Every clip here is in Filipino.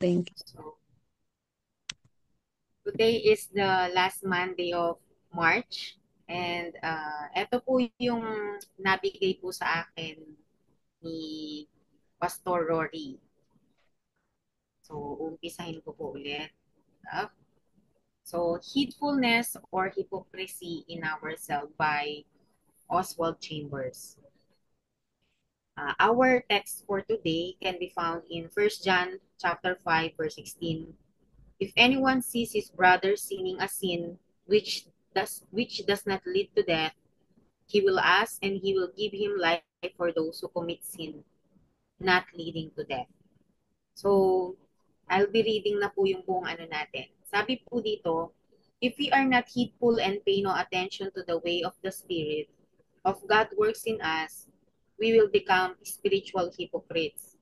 Thank you. So, today is the last Monday of March and ito po yung nabigay po sa akin ni Pastor Rory. So, umpisahin ko po ulit. So, Heedfulness or Hypocrisy in Ourselves by Oswald Chambers. Our text for today can be found in 1 John chapter 5 verse 16. If anyone sees his brother sinning a sin which does not lead to death, he will ask and he will give him life for those who commit sin, not leading to death. So, I'll be reading na po yung buong ano natin. Sabi po dito, if we are not heedful and pay no attention to the way of the Spirit of God works in us, we will become spiritual hypocrites.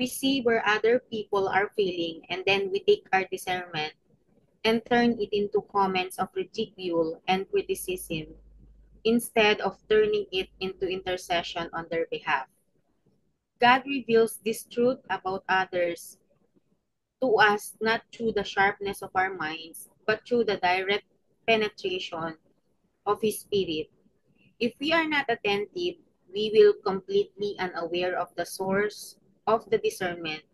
We see where other people are failing and then we take our discernment and turn it into comments of ridicule and criticism instead of turning it into intercession on their behalf. God reveals this truth about others to us not through the sharpness of our minds, but through the direct penetration of His Spirit. If we are not attentive, we will completely unaware of the source of the discernment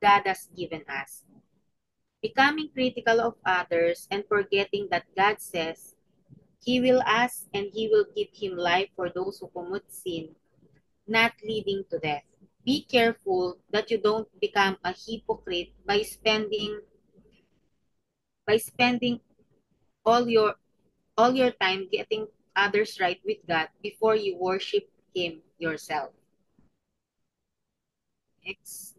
God has given us. Becoming critical of others and forgetting that God says, He will ask and He will give him life for those who commit sin, not leading to death. Be careful that you don't become a hypocrite by spending all your time getting others right with God before you worship Him yourself. Next.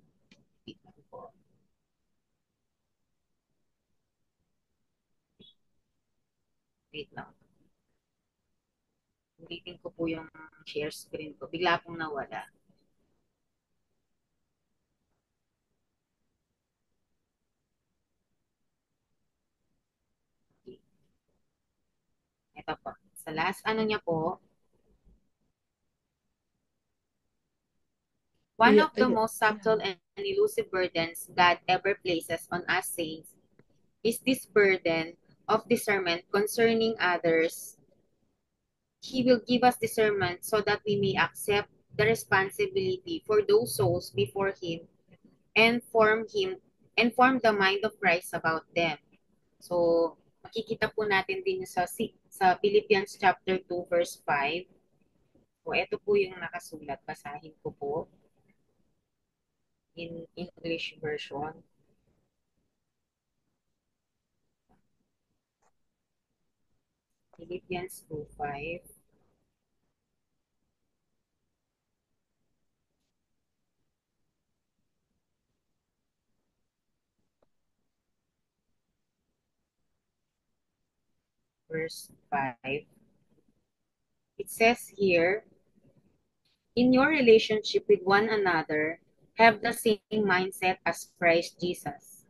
Wait lang. Ulitin ko po yung share screen ko. Bigla pong nawala. Ito po. Sa last ano niya po, one Yeah, of the most subtle and elusive burdens God ever places on us saints is this burden of discernment concerning others. He will give us discernment so that we may accept the responsibility for those souls before Him and form the mind of Christ about them. So, makikita po natin din sa Philippians chapter 2 verse 5. So, ito po yung nakasulat. Basahin ko po in English version. Philippians 2:5 verse 5. It says here, in your relationship with one another, have the same mindset as Christ Jesus.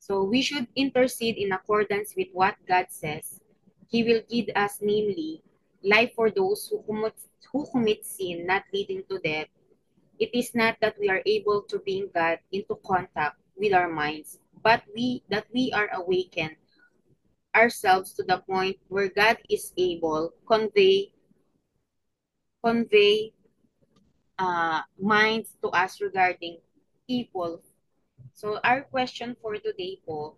So we should intercede in accordance with what God says. He will give us, namely, life for those who commit sin, not leading to death. It is not that we are able to bring God into contact with our minds, but we are awakened ourselves to the point where God is able convey minds to us regarding people. So our question for today po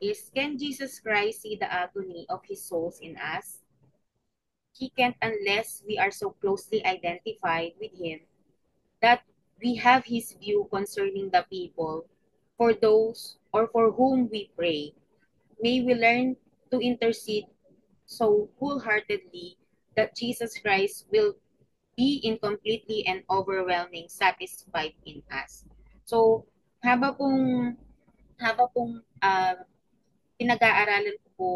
is, can Jesus Christ see the agony of His souls in us? He can't unless we are so closely identified with Him that we have His view concerning the people for those or for whom we pray. May we learn to intercede so wholeheartedly that Jesus Christ will be in completely and overwhelming satisfied in us. So, haba pong pinag-aaralan ko po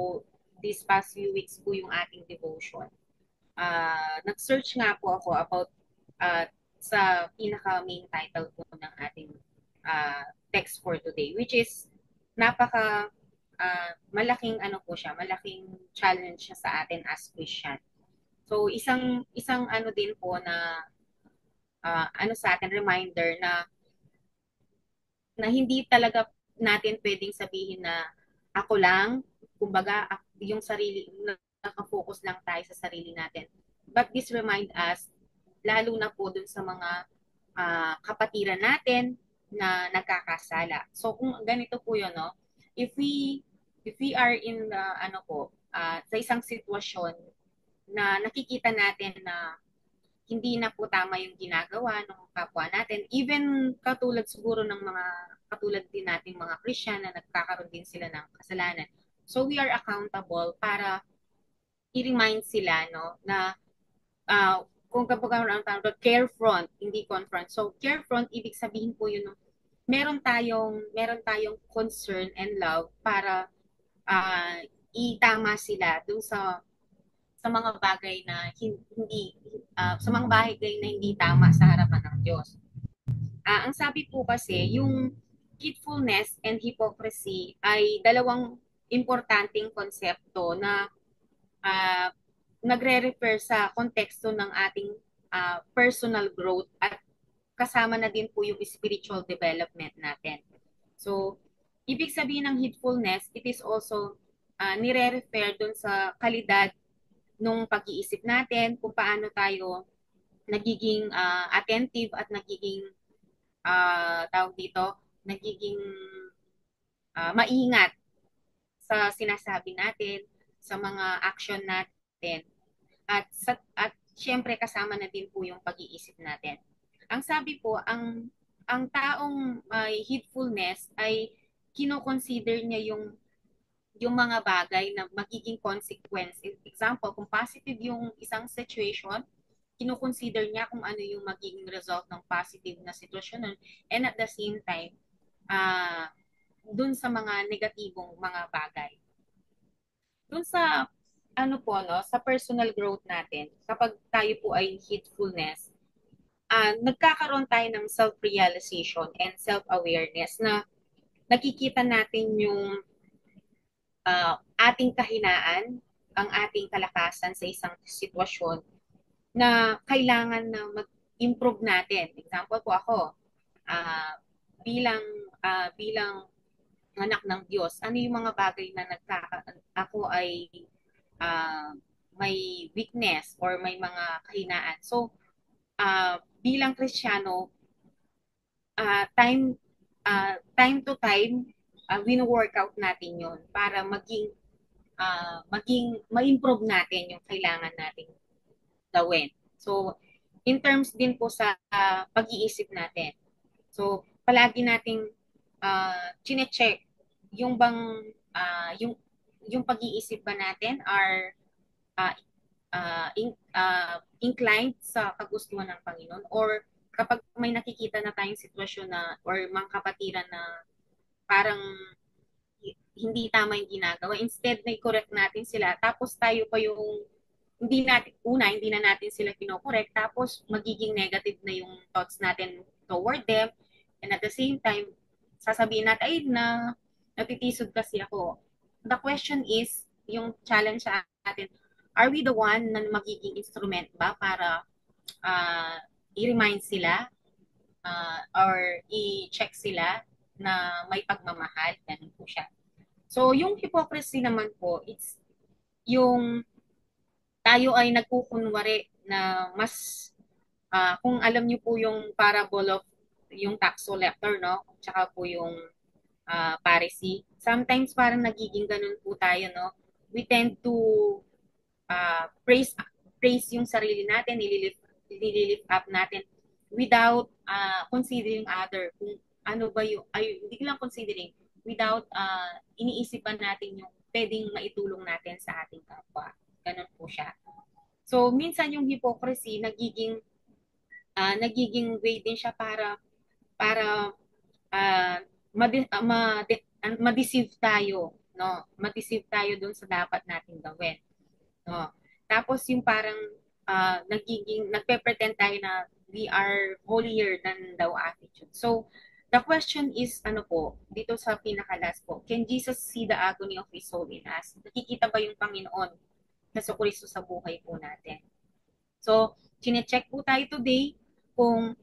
these past few weeks po yung ating devotion. Nag-search nga po ako about uh, sa pinaka-main title po ng ating text for today, which is napaka malaking ano po siya, malaking challenge siya sa atin as Christian. So isang ano din po na ano sa atin reminder na na hindi talaga natin pwedeng sabihin na ako lang, kumbaga yung sarili, nakafocus lang tayo sa sarili natin. But this remind us, lalo na po dun sa mga kapatiran natin na nagkakasala. So kung ganito po yun, no? If we if we are in the ano po, sa isang sitwasyon na nakikita natin na hindi na po tama yung ginagawa ng kapwa natin. Even katulad siguro ng mga katulad din nating mga Christian na nagkakaroon din sila ng kasalanan. So we are accountable para i-remind sila no na kung kapag ang tawag care front, hindi confront. So care front ibig sabihin po yun no, meron tayong concern and love para uh, itama sila dun sa mga bagay na hindi sa mga bagay na hindi tama sa harapan ng Diyos. Ang sabi po kasi, yung truthfulness and hypocrisy ay dalawang importanteng konsepto na uh, nagre-refer sa konteksto ng ating personal growth at kasama na din po yung spiritual development natin. So, ibig sabihin ng heedfulness, it is also nire-refer dun sa kalidad nung pag-iisip natin, kung paano tayo nagiging attentive at nagiging tawag dito, nagiging maingat sa sinasabi natin, sa mga action natin at syempre kasama na din po yung pag-iisip natin. Ang sabi po, ang taong may heedfulness ay kino-consider niya yung mga bagay na magiging consequence. Example, kung positive yung isang situation, kino-consider niya kung ano yung magiging result ng positive na sitwasyon nun. And at the same time, uh, dun sa mga negatibong mga bagay. Dun sa ano po no, sa personal growth natin, kapag tayo po ay heedfulness, nagkakaroon tayo ng self-realization and self-awareness na nakikita natin yung ating kahinaan, ang ating kalakasan sa isang sitwasyon na kailangan na mag-improve natin. Example po ako, uh, bilang bilang anak ng Diyos, ano yung mga bagay na ako ay uh, may weakness or may mga kahinaan. So, bilang Kristiyano, time to time, wino-workout natin yon para maging ma-improve natin yung kailangan nating gawin. So, in terms din po sa pag-iisip natin. So, palagi nating chine-check yung bang yung pag-iisip ba natin are uh, inclined sa kagustuhan ng Panginoon or kapag may nakikita na tayong sitwasyon na or mga kapatiran na parang hindi tama yung ginagawa, instead na i-correct natin sila, tapos tayo pa yung hindi na natin sila kinokorek, tapos magiging negative na yung thoughts natin toward them, and at the same time, sasabihin natin, ay, natitisod kasi ako. The question is, yung challenge sa atin, are we the one na magiging instrument ba para uh, i-remind sila or i-check sila na may pagmamahal, ganun po siya. So, yung hypocrisy naman po, it's yung tayo ay nagkukunwari na mas kung alam niyo po yung parable of yung tax collector, no? Tsaka po yung Pharisee. Sometimes parang nagiging ganun po tayo, no? We tend to praise yung sarili natin, nililift up natin without considering other kung ano ba yung ay hindi lang considering without iniisipan natin yung pwedeng maitulong natin sa ating kapwa. Ganun po siya. So minsan yung hypocrisy nagiging way din siya para ma-deceive tayo, no? Ma-deceive tayo dun sa dapat nating gawin. No. Tapos yung parang nagpe-pretend tayo na we are holier than thou attitude. So, the question is, ano po, dito sa pinakalas po, can Jesus see the agony of His soul in us? Nakikita ba yung Panginoon na sa Kristo sa buhay po natin? So, chine-check po tayo today kung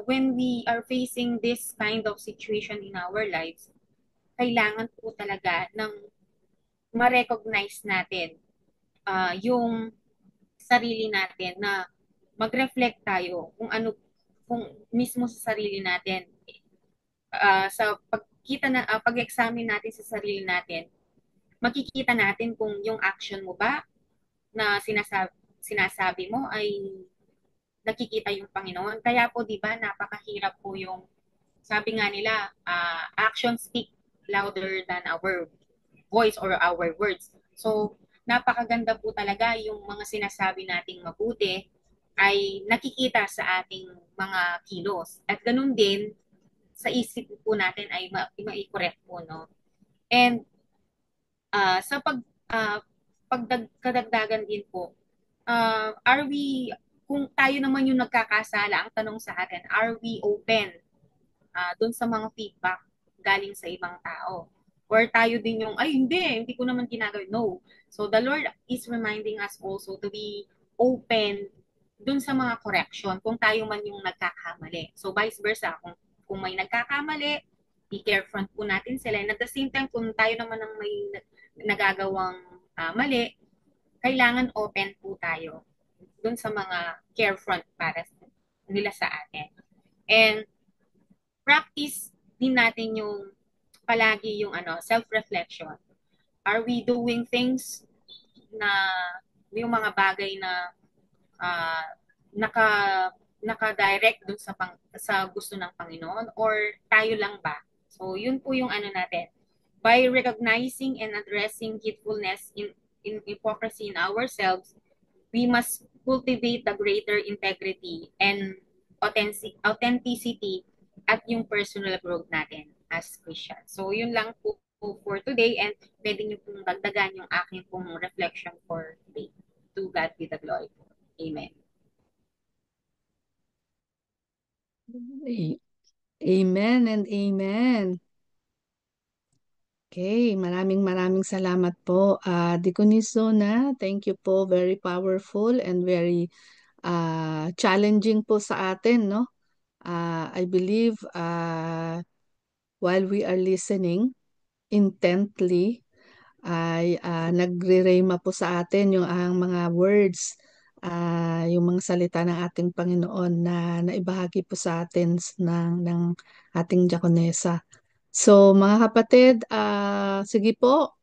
when we are facing this kind of situation in our lives, kailangan po talaga ng ma-recognize natin yung sarili natin na mag-reflect tayo kung ano kung mismo sa sarili natin sa pag-examine natin sa sarili natin, makikita natin kung yung action mo ba na sinasabi mo ay nakikita yung Panginoon. Kaya po 'di ba napakahirap po yung sabi nga nila, actions speak louder than our voice or our words. So, napakaganda po talaga yung mga sinasabi nating mabuti ay nakikita sa ating mga kilos. At ganun din, sa isip po natin ay ma-correct po, no? And sa kadagdagan din po, are we, kung tayo naman yung nagkakasala, ang tanong sa atin, are we open dun sa mga feedback galing sa ibang tao? Or tayo din yung, ay hindi ko naman ginagawin. No. So the Lord is reminding us also to be open dun sa mga correction kung tayo man yung nagkakamali. So vice versa, kung may nagkakamali, i-carefront po natin sila. And at the same time, kung tayo naman ang may nagagawang mali, kailangan open po tayo dun sa mga carefront para nila sa atin. And practice din natin yung palagi yung self-reflection. Are we doing things na yung mga bagay na uh, naka naka-direct dun sa gusto ng Panginoon or tayo lang ba? So yun po yung natin. By recognizing and addressing hatefulness in hypocrisy in ourselves, we must cultivate the greater integrity and authenticity at yung personal growth natin as Christian. So, yun lang po for today and pwede nyo pong dagdagan yung aking pong reflection for today. To God be the glory. Amen. Amen and amen. Okay, maraming maraming salamat po. Deaconess Zona, thank you po. Very powerful and very challenging po sa atin, no? I believe while we are listening intently, ay nagre-rhema po sa atin yung ang mga words, yung mga salita ng ating Panginoon na naibahagi po sa atin ng ating diakonesa. So mga kapatid, sige po,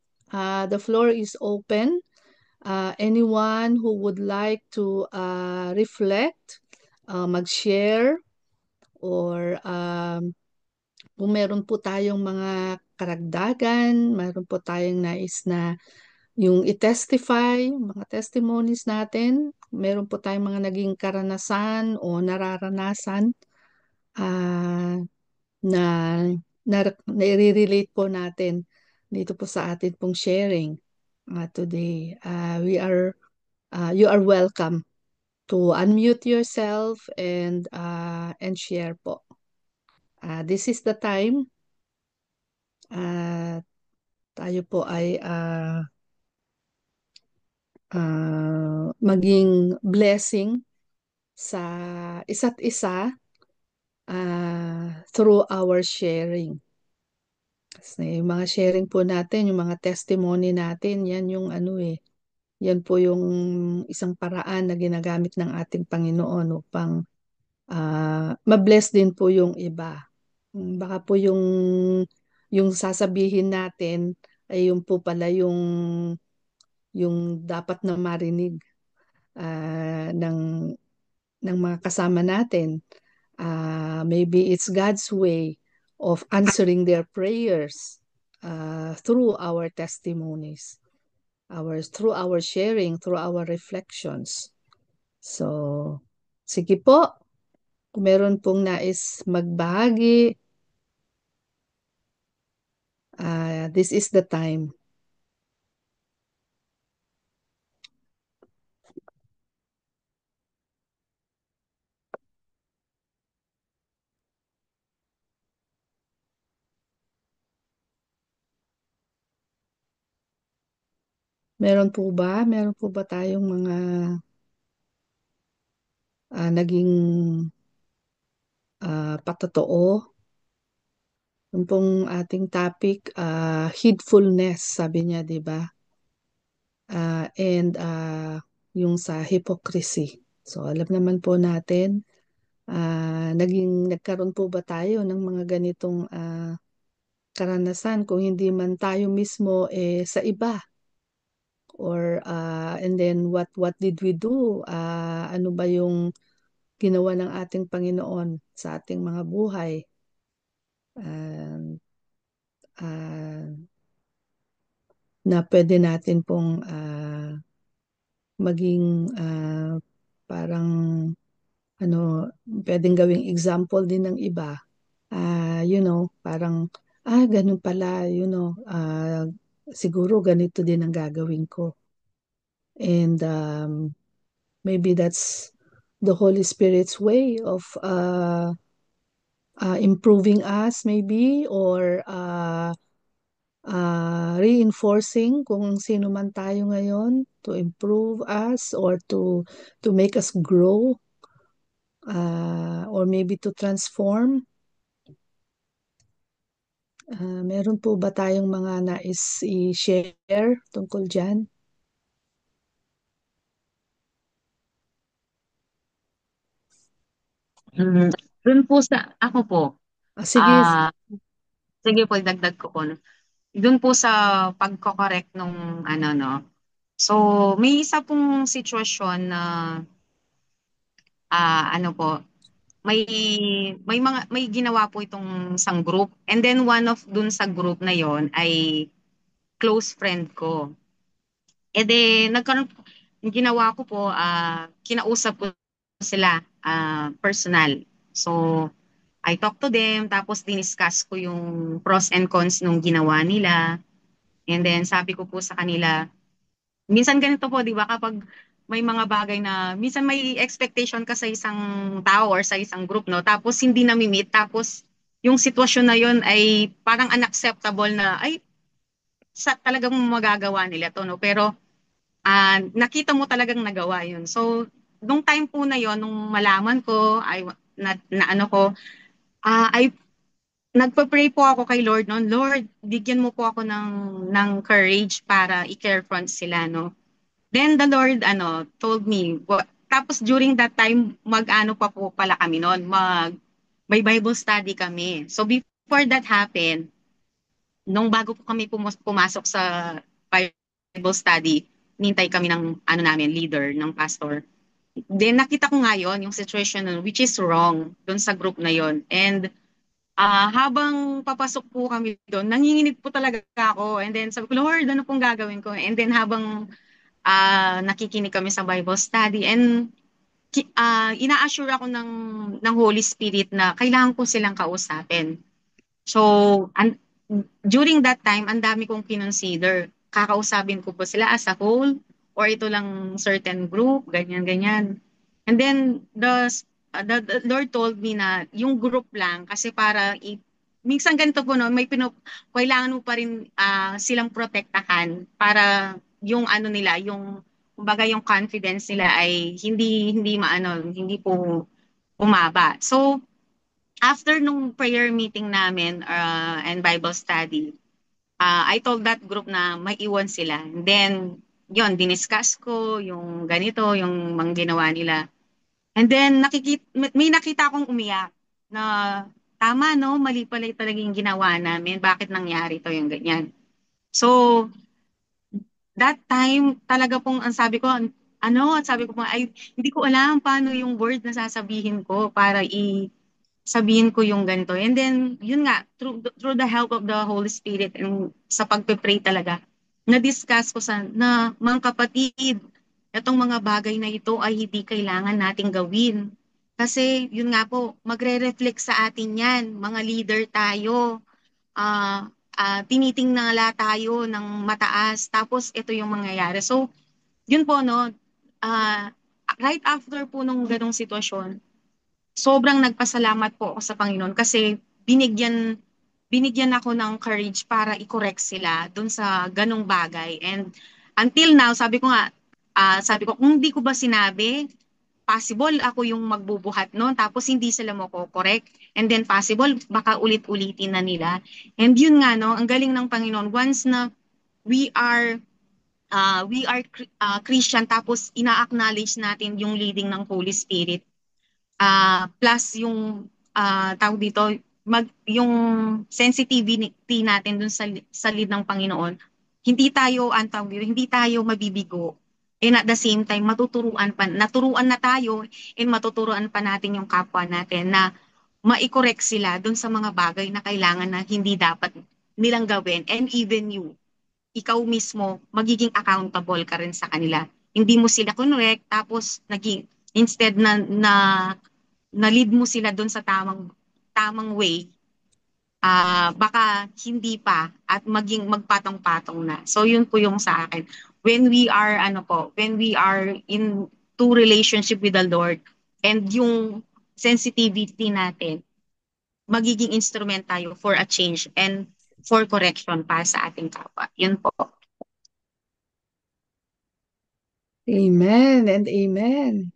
the floor is open. Anyone who would like to reflect, mag-share, or kung meron po tayong mga karagdagan, meron po tayong nais na yung i-testify, mga testimonies natin, meron po tayong mga naging karanasan o nararanasan ah, na, na i-relate po natin dito po sa atin pong sharing today. You are welcome to unmute yourself and share po. This is the time tayo po ay maging blessing sa isa't isa through our sharing. Kasi yung mga sharing po natin, yung mga testimony natin, yan yung yan po yung isang paraan na ginagamit ng ating Panginoon upang mabless din po yung iba. Baka po yung sasabihin natin ay yung po pala yung dapat na marinig ng mga kasama natin. Maybe it's God's way of answering their prayers through our testimonies, through our sharing, through our reflections. So, sige po, kung meron pong nais magbahagi, this is the time. Meron po ba? Meron po ba tayong mga naging patotoo. Yung pong ating topic, heedfulness, sabi niya, di ba? And yung sa hypocrisy. So, alam naman po natin, nagkaroon po ba tayo ng mga ganitong karanasan kung hindi man tayo mismo sa iba, or and then what did we do? Ano ba yung ginawa ng ating Panginoon sa ating mga buhay? Um, ah, na pwede natin pong maging parang ano, pwedeng gawing example din ng iba. Parang ganun pala, siguro ganito din ang gagawin ko. And maybe that's the Holy Spirit's way of improving us, maybe, or reinforcing kung sino man tayo ngayon, to improve us, or to make us grow, or maybe to transform. Meron po ba tayong mga nais i-share tungkol dyan? Mm, Dun po sa, ako po, Sige. ah, sige po, dagdag ko po, no. Dun po sa pagko-correct nung ano, no. So, may isa pong sitwasyon na, ano po, may, may ginawa po itong isang group. And then one of dun sa group na yon ay close friend ko. E de, yung ginawa ko po, kinausap ko sila, personal. So, I talk to them, tapos diniscuss ko yung pros and cons nung ginawa nila. And then sabi ko po sa kanila, minsan ganito po, di ba, kapag may mga bagay na, minsan may expectation ka sa isang tao or sa isang group, no? Tapos hindi na-meet, tapos yung sitwasyon na yun ay parang unacceptable na, ay, talagang magagawa nila to, no? Pero nakita mo talagang nagawa yun. So, nung time po na yon, nung malaman ko, na ano ko, ay nagpa-pray po ako kay Lord noon. Lord, bigyan mo po ako ng courage para i-carefront sila, no? Then the Lord told me, tapos during that time mag-ano pa po pala kami noon, may Bible study kami. So before that happened, nung bago po kami pumasok sa Bible study, nintay kami ng namin leader, ng pastor. Then nakita ko ngayon yung situation nun, which is wrong doon sa group na yon. And habang papasok po kami doon, nanginginig po talaga ako. And then sabi ko, Lord, ano pong gagawin ko? And then habang nakikinig kami sa Bible study, and ina-assure ako ng Holy Spirit na kailangan ko silang kausapin. So, during that time, ang dami kong kinonsider. Kakausapin ko po sila as a whole, or ito lang certain group, ganyan-ganyan. And then, the Lord told me na yung group lang, kasi minsan ganito po, no, kailangan mo pa rin silang protektahan para yung ano nila, yung kumbaga yung confidence nila ay hindi po umaba. So, after nung prayer meeting namin and Bible study, I told that group na maiwan sila. And then, yon diniscuss ko yung ganito, yung mga ginawa nila. And then, may nakita akong umiyak na tama, no? Mali pala talaga yung ginawa namin. Bakit nangyari to yung ganyan? So, that time, talaga pong ang sabi ko, sabi ko po, ay, hindi ko alam paano yung word na sasabihin ko para sabihin ko yung ganito. And then, yun nga, through the help of the Holy Spirit and sa pagpe-pray talaga, na-discuss ko na mga kapatid, itong mga bagay na ito ay hindi kailangan nating gawin. Kasi, yun nga po, magre-reflect sa atin yan. Mga leader tayo. Tinitingnan tayo ng mataas. Tapos, ito yung mangyayari. So, yun po, no, right after po nung ganong sitwasyon, sobrang nagpasalamat po ako sa Panginoon kasi binigyan ako ng courage para i-correct sila dun sa ganong bagay. And until now, sabi ko, kung hindi ko ba sinabi possible ako yung magbubuhat noon tapos hindi sila mo ko correct and then possible baka ulit-ulitin na nila. And yun nga no, ang galing ng Panginoon once na we are Christian tapos ina-acknowledge natin yung leading ng Holy Spirit. Plus yung tawag dito, yung sensitivity natin dun sa lead ng Panginoon, hindi tayo, ang tawag dito, hindi tayo mabibigo. And at the same time, naturuan na tayo, and matuturuan pa natin yung kapwa natin na mai-correct sila dun sa mga bagay na kailangan na hindi dapat nilang gawin. And even you, ikaw mismo, magiging accountable ka rin sa kanila. Hindi mo sila correct, tapos instead na lead mo sila doon sa tamang way, baka hindi pa at maging magpatong-patong na. So yun po yung sa akin. When we are in two relationship with the Lord and yung sensitivity natin, magiging instrument tayo for a change and for correction para sa ating kapwa. Yun po. Amen and amen.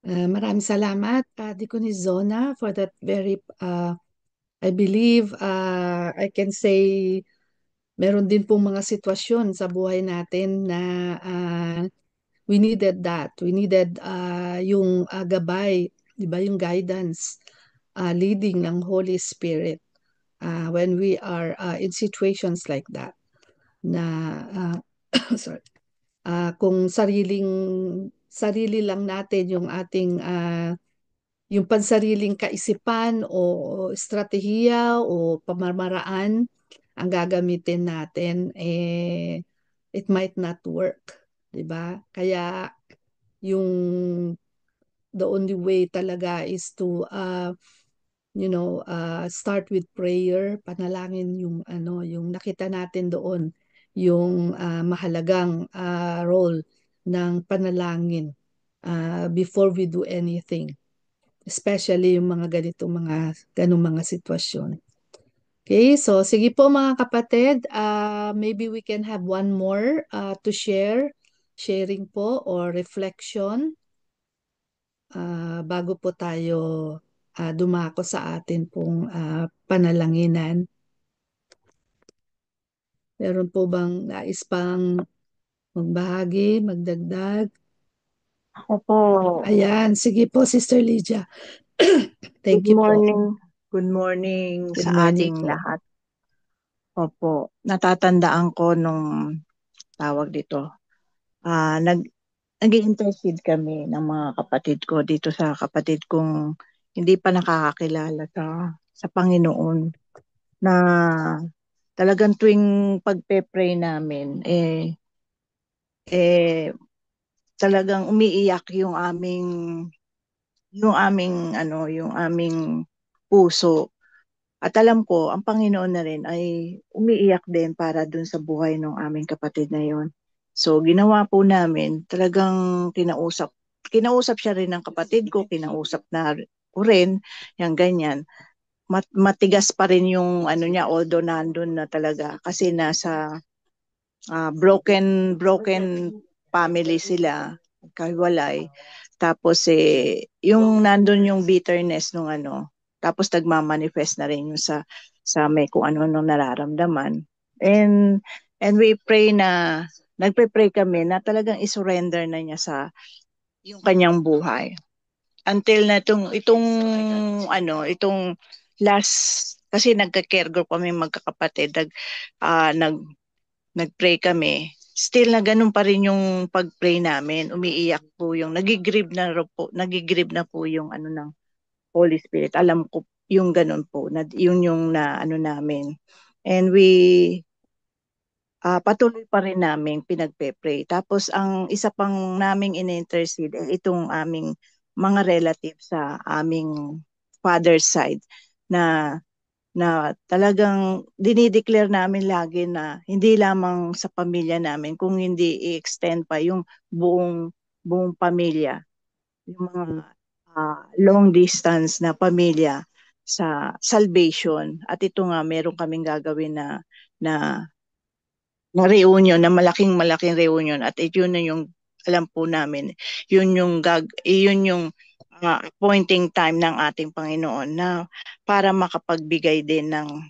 Maraming salamat, Diaconizona, for that very, I believe, I can say, meron din pong mga sitwasyon sa buhay natin na we needed that. We needed yung gabay, di ba, yung guidance, leading ng Holy Spirit when we are in situations like that. Na, sorry, kung sarili lang natin yung ating yung pansariling kaisipan o estratehiya o pamamaraan ang gagamitin natin, it might not work, 'di ba? Kaya yung the only way talaga is to start with prayer, panalangin yung yung nakita natin doon, yung mahalagang role ng panalangin before we do anything, especially yung mga ganong mga sitwasyon. Okay, so sige po mga kapatid, maybe we can have one more to sharing po or reflection bago po tayo dumako sa atin pong panalanginan. Meron po bang nais pang magbahagi, magdagdag? Ako po. Ayan, sige po Sister Lydia. Thank Good you po. morning. Good morning Good sa morning ating po. lahat. Opo, natatandaan ko nung tawag dito. Nag-intercede kami ng mga kapatid ko dito sa kapatid kong hindi pa nakakakilala sa Panginoon, na talagang tuwing pagpe-pray namin talagang umiiyak yung aming puso. At alam ko, ang Panginoon na rin ay umiiyak din para dun sa buhay ng aming kapatid na yon. So, ginawa po namin, talagang kinausap siya rin ng kapatid ko, kinausap na ko rin, yung ganyan. Matigas pa rin yung niya, although nandun na talaga, kasi nasa broken family sila, kahiwalay. Tapos yung nandun yung bitterness nung tapos nagmamanifest na rin yung sa may kung ano nung nararamdaman. And we pray nagpe-pray kami na talagang isurrender na niya sa yung kanyang buhay. Until na itong last, kasi nagka-care group kami magkakapatid, nag-pray kami. Still na ganun pa rin yung pag-pray namin. Umiiyak po nagigrieve na po yung ng Holy Spirit. Alam ko yung ganun po, yun yung namin. And we patuloy pa rin namin pinagpe-pray. Tapos ang isa pang naming in-intercede itong aming mga relatives sa aming father's side na talagang dinideclare namin lagi na hindi lamang sa pamilya namin, kung hindi i-extend pa yung buong pamilya, yung mga long distance na pamilya sa salvation. At ito nga, meron kaming gagawin na reunion, na malaking reunion, at ito na yung alam po namin, yun yung appointing time ng ating Panginoon na para makapag-share din ng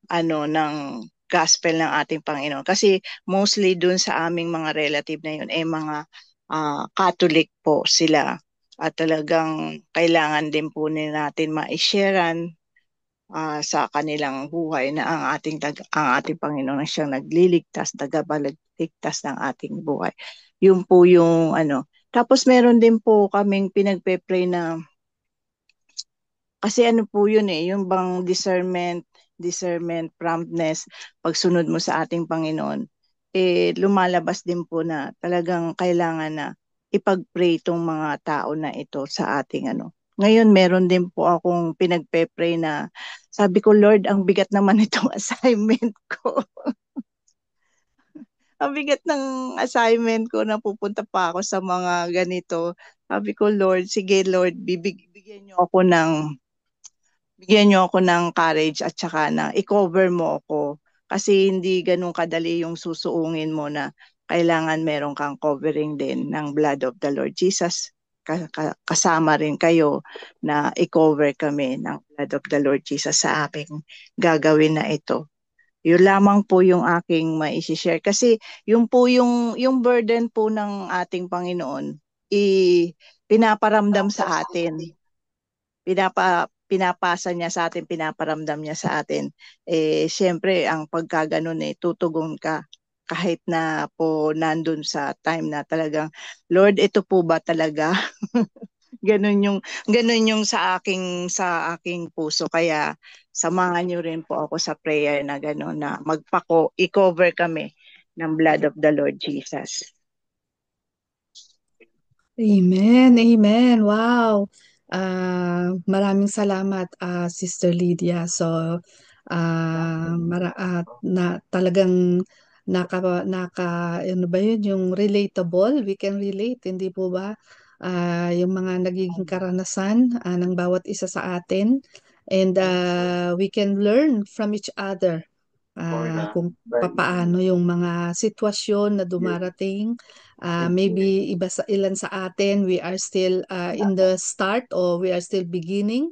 ng gospel ng ating Panginoon. Kasi mostly dun sa aming mga relative na yun, mga Catholic po sila. At talagang kailangan din po natin ma-sharean sa kanilang buhay na ang ating Panginoon ang siyang nagliligtas, tagapagligtas ng ating buhay. Yun po yung Tapos meron din po kaming pinagpe-pray na kasi po yun yung bang discernment, promptness, pagsunod mo sa ating Panginoon, lumalabas din po na talagang kailangan na ipag-pray itong mga tao na ito sa ating Ngayon, meron din po akong pinagpe-pray na sabi ko, Lord, ang bigat naman itong assignment ko. Ang bigat ng assignment ko na pupunta pa ako sa mga ganito. Sabi ko, Lord, sige Lord, bigyan niyo ako ng courage at saka na i-cover mo ako. Kasi hindi ganun kadali yung susuungin mo na kailangan meron kang covering din ng blood of the Lord Jesus. Kasama rin kayo na i-cover kami ng blood of the Lord Jesus sa aking gagawin na ito. Yun lamang po yung aking mai-share. Kasi yung po yung burden po ng ating Panginoon, pinaparamdam sa atin. Pinapasa niya sa atin, pinaparamdam niya sa atin. Siyempre, ang pagkaganon tutugon ka kahit na po nandun sa time na talagang, Lord, ito po ba talaga? Ganun yung sa aking puso. Kaya samahan niyo rin po ako sa prayer na gano'n na i-cover kami ng blood of the Lord Jesus. Amen, amen. Wow. Maraming salamat, Sister Lydia. So, talagang ano ba yun, yung relatable, we can relate, hindi po ba? Yung mga nagiging karanasan ng bawat isa sa atin. And we can learn from each other kung papaano yung mga sitwasyon na dumarating. Maybe ilan sa atin, we are still in the start or we are still beginning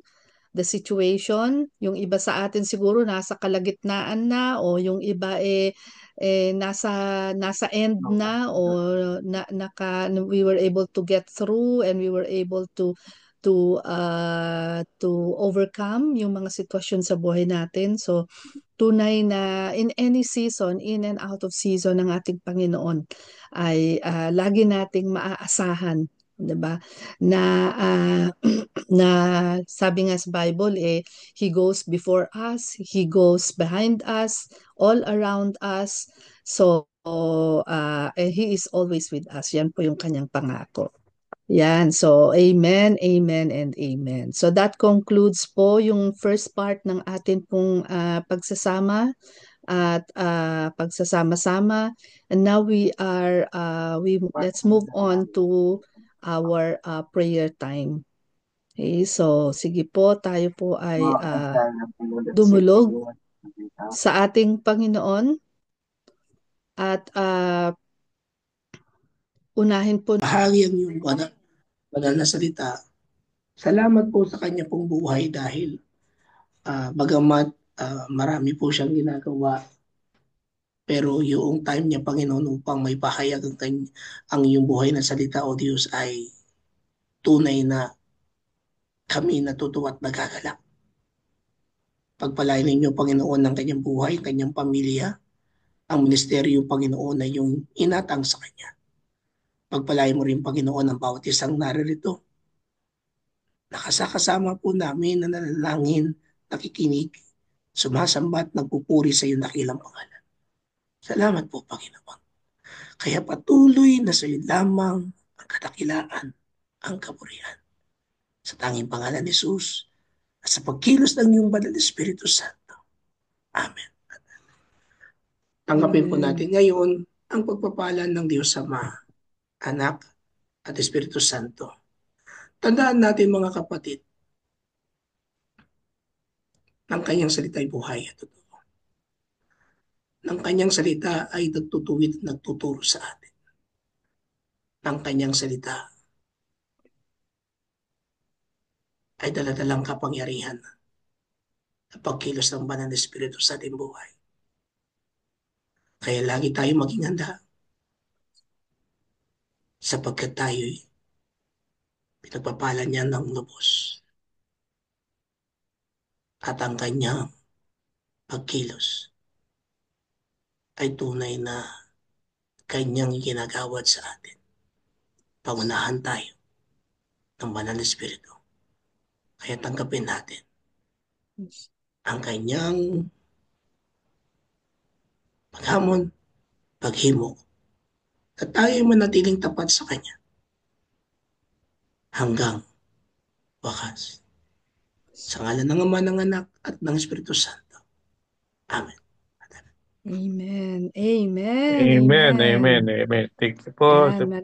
the situation. Yung iba sa atin siguro nasa kalagitnaan na o yung iba nasa end na o we were able to get through and we were able to overcome yung mga sitwasyon sa buhay natin. So tunay na in any season, in and out of season ng ating Panginoon ay lagi nating maaasahan, 'di ba? Na na sabi nga sa Bible he goes before us, he goes behind us, all around us. So he is always with us. Yan po yung kanyang pangako. Yan. So, amen, amen, and amen. So, that concludes po yung first part ng atin pong pagsasama at pagsasama-sama. And now let's move on to our prayer time. Okay, so sige po, tayo po ay dumulog sa ating Panginoon at unahin po bahagi ang iyong banal na salita. Salamat po sa kanya pong buhay dahil bagamat marami po siyang ginagawa, pero yung time niya, Panginoon, upang may pahayag ang iyong buhay na salita, O Diyos, ay tunay na kami natutuwa at nagagalak. Pagpalain ninyo, Panginoon, ng kanyang buhay, kanyang pamilya, ang ministeryo, Panginoon, na yung inatang sa kanya. Pagpalain mo rin, Panginoon, ang bawat isang naririto. Nakasakasama po namin na nanalangin, nakikinig, sumasamba at nagpupuri sa iyong dakilang pangalan. Salamat po, Panginoon. Kaya patuloy na sa iyo lamang ang kadakilaan, ang kapurihan. Sa tanging pangalan ni Jesus, at sa pagkilos ng iyong banal na Espiritu Santo. Amen. Tanggapin po natin ngayon ang pagpapala ng Diyos Ama, Anak, at Espiritu Santo. Tandaan natin mga kapatid, ng kanyang salita'y buhay at totoo. ng kanyang salita ay nagtutuwid at nagtuturo sa atin. Ang kanyang salita ay daladalang kapangyarihan na pagkilos ng banal na Espiritu sa ating buhay. Kaya lagi tayo maging handa sapagkat tayo'y pinagpapala niya ng lubos at ang kanyang pagkilos ay tunay na kanyang ginagawad sa atin. Pangunahan tayo ng banal na Espiritu. Kaya tanggapin natin ang kanyang paghamon, paghimok, at tayo manatiling tapat sa kanya hanggang wakas. Sa ngalan ng Ama, ng Anak, at ng Espiritu Santo. Amen. Amen. Amen. Amen, Amen. amen, amen. Thank you po. Yan,